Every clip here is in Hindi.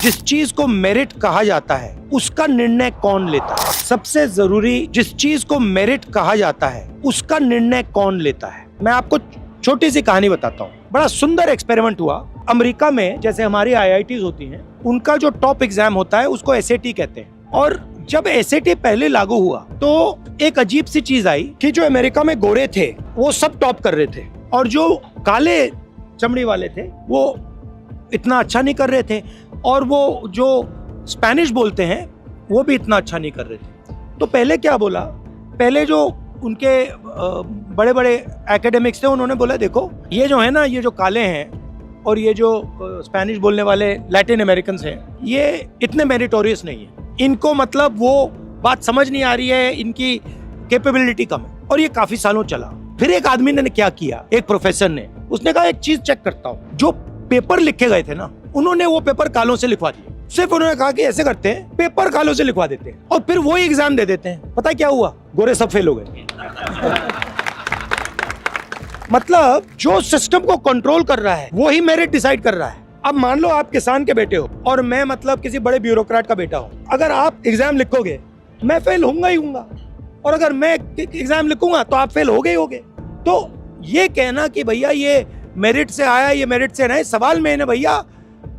जिस चीज को मेरिट कहा जाता है उसका निर्णय कौन लेता है? सबसे जरूरी, जिस चीज को मेरिट कहा जाता है उसका निर्णय कौन लेता है? मैं आपको छोटी सी कहानी बताता हूँ। बड़ा सुंदर एक्सपेरिमेंट हुआ अमेरिका में। जैसे हमारी IITs होती हैं, उनका जो टॉप एग्जाम होता है उसको SAT कहते हैं। और जब SAT पहले लागू हुआ तो एक अजीब सी चीज आई कि जो अमेरिका में गोरे थे वो सब टॉप कर रहे थे और जो काले चमड़ी वाले थे वो इतना अच्छा नहीं कर रहे थे, और वो जो स्पेनिश बोलते हैं वो भी इतना अच्छा नहीं कर रहे थे। तो पहले क्या बोला, पहले जो उनके बड़े बड़े एकेडमिक्स थे उन्होंने बोला देखो ये जो है ना, ये जो काले हैं और ये जो स्पेनिश बोलने वाले लैटिन अमेरिकन हैं, ये इतने मेरिटोरियस नहीं है, इनको मतलब वो बात समझ नहीं आ रही है, इनकी कैपेबिलिटी कम है। और ये काफी सालों चला। फिर एक आदमी ने क्या किया, एक प्रोफेसर ने, उसने कहा एक चीज चेक करता हूँ, जो पेपर लिखे गए थे ना उन्होंने वो पेपर कालों से लिखवा दिए। सिर्फ उन्होंने कहा कि ऐसे करते हैं, पेपर कालों से लिखवा देते हैं और फिर वही एग्जाम दे देते हैं। पता है क्या हुआ? गोरे सब फेल हो गए। मतलब जो सिस्टम को कंट्रोल कर रहा है वो ही मेरिट डिसाइड कर रहा है। अब मान लो आप किसान के बेटे हो और मैं मतलब किसी बड़े ब्यूरोक्रेट का बेटा हूं। अगर आप एग्जाम लिखोगे मैं फेल होऊंगा ही होऊंगा, और अगर मैं एग्जाम लिखूंगा तो आप फेल होगे ही होगे। तो ये कहना कि भैया ये मेरिट से आया, ये मेरिट से नहीं, सवाल में है भैया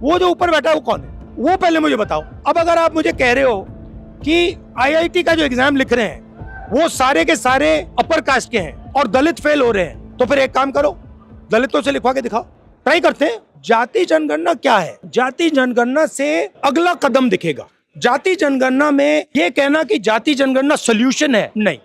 वो जो ऊपर बैठा है वो कौन है, वो पहले मुझे बताओ। अब अगर आप मुझे कह रहे हो कि IIT का जो एग्जाम लिख रहे हैं वो सारे के सारे अपर कास्ट के हैं और दलित फेल हो रहे हैं, तो फिर एक काम करो, दलितों से लिखवा के दिखाओ। ट्राई करते हैं। जाति जनगणना क्या है? जाति जनगणना से अगला कदम दिखेगा। जाति जनगणना में ये कहना कि जाति जनगणना सोल्यूशन है, नहीं,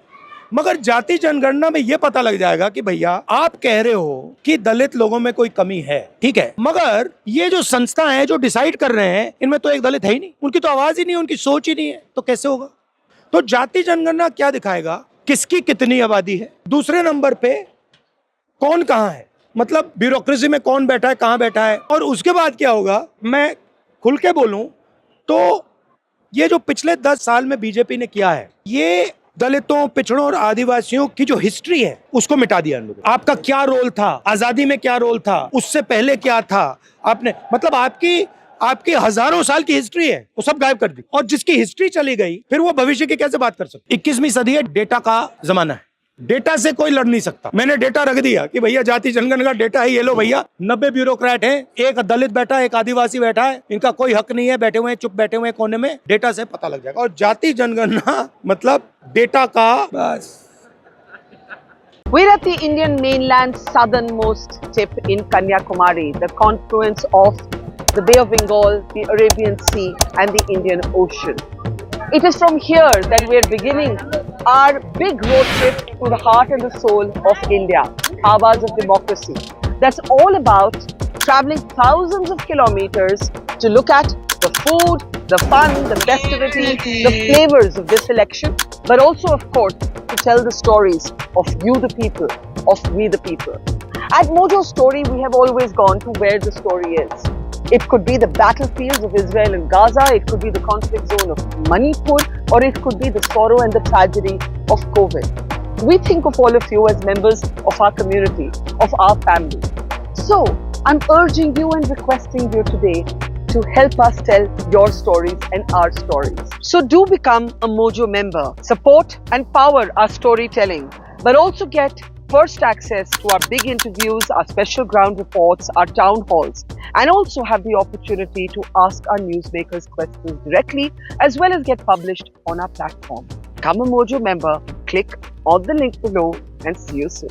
मगर जाति जनगणना में ये पता लग जाएगा कि भैया आप कह रहे हो कि दलित लोगों में कोई कमी है, ठीक है, मगर ये जो संस्था है जो डिसाइड कर रहे हैं इनमें तो एक दलित है ही नहीं, उनकी तो आवाज ही नहीं, उनकी सोच ही नहीं है, तो कैसे होगा? तो जाति जनगणना क्या दिखाएगा? किसकी कितनी आबादी है, दूसरे नंबर पे कौन कहाँ है, मतलब ब्यूरोक्रेसी में कौन बैठा है, कहाँ बैठा है, और उसके बाद क्या होगा? मैं खुल के बोलूं तो ये जो पिछले 10 साल में बीजेपी ने किया है, ये दलितों, पिछड़ों और आदिवासियों की जो हिस्ट्री है उसको मिटा दिया इन लोगों। आपका क्या रोल था, आजादी में क्या रोल था, उससे पहले क्या था, आपने मतलब आपकी हजारों साल की हिस्ट्री है वो सब गायब कर दी। और जिसकी हिस्ट्री चली गई फिर वो भविष्य की कैसे बात कर सकते? 21वीं सदी है, डेटा का जमाना है, डेटा से कोई लड़ नहीं सकता। मैंने डेटा रख दिया कि भैया जाति जनगणना का डेटा है, ये लो भैया, 90 ब्यूरोक्रेट हैं, एक दलित बैठा है, एक आदिवासी बैठा है, इनका कोई हक नहीं है, बैठे हुए हैं, चुप बैठे हुए हैं कोने में, डेटा से पता लग जाएगा। और जाति जनगणना मतलब डेटा का बस। We're at the Indian mainland's southernmost tip in Kanyakumari, the confluence of the Bay of Bengal, the Arabian Sea and the Indian Ocean. It is from here that we are beginning our big road trip to the heart and the soul of India, Awaaz of Democracy. That's all about traveling thousands of kilometers to look at the food, the fun, the festivity, the flavors of this election, but also, of course, to tell the stories of you the people, of we the people. At Mojo Story, we have always gone to where the story is. It could be the battlefields of Israel and Gaza, it could be the conflict zone of Manipur, or it could be the sorrow and the tragedy of COVID. We think of all of you as members of our community, of our family. So, I'm urging you and requesting you today to help us tell your stories and our stories. So do become a Mojo member, support and power our storytelling, but also get first access to our big interviews, our special ground reports, our town halls, and also have the opportunity to ask our newsmakers questions directly, as well as get published on our platform. Become a Mojo member, click on the link below, and see you soon.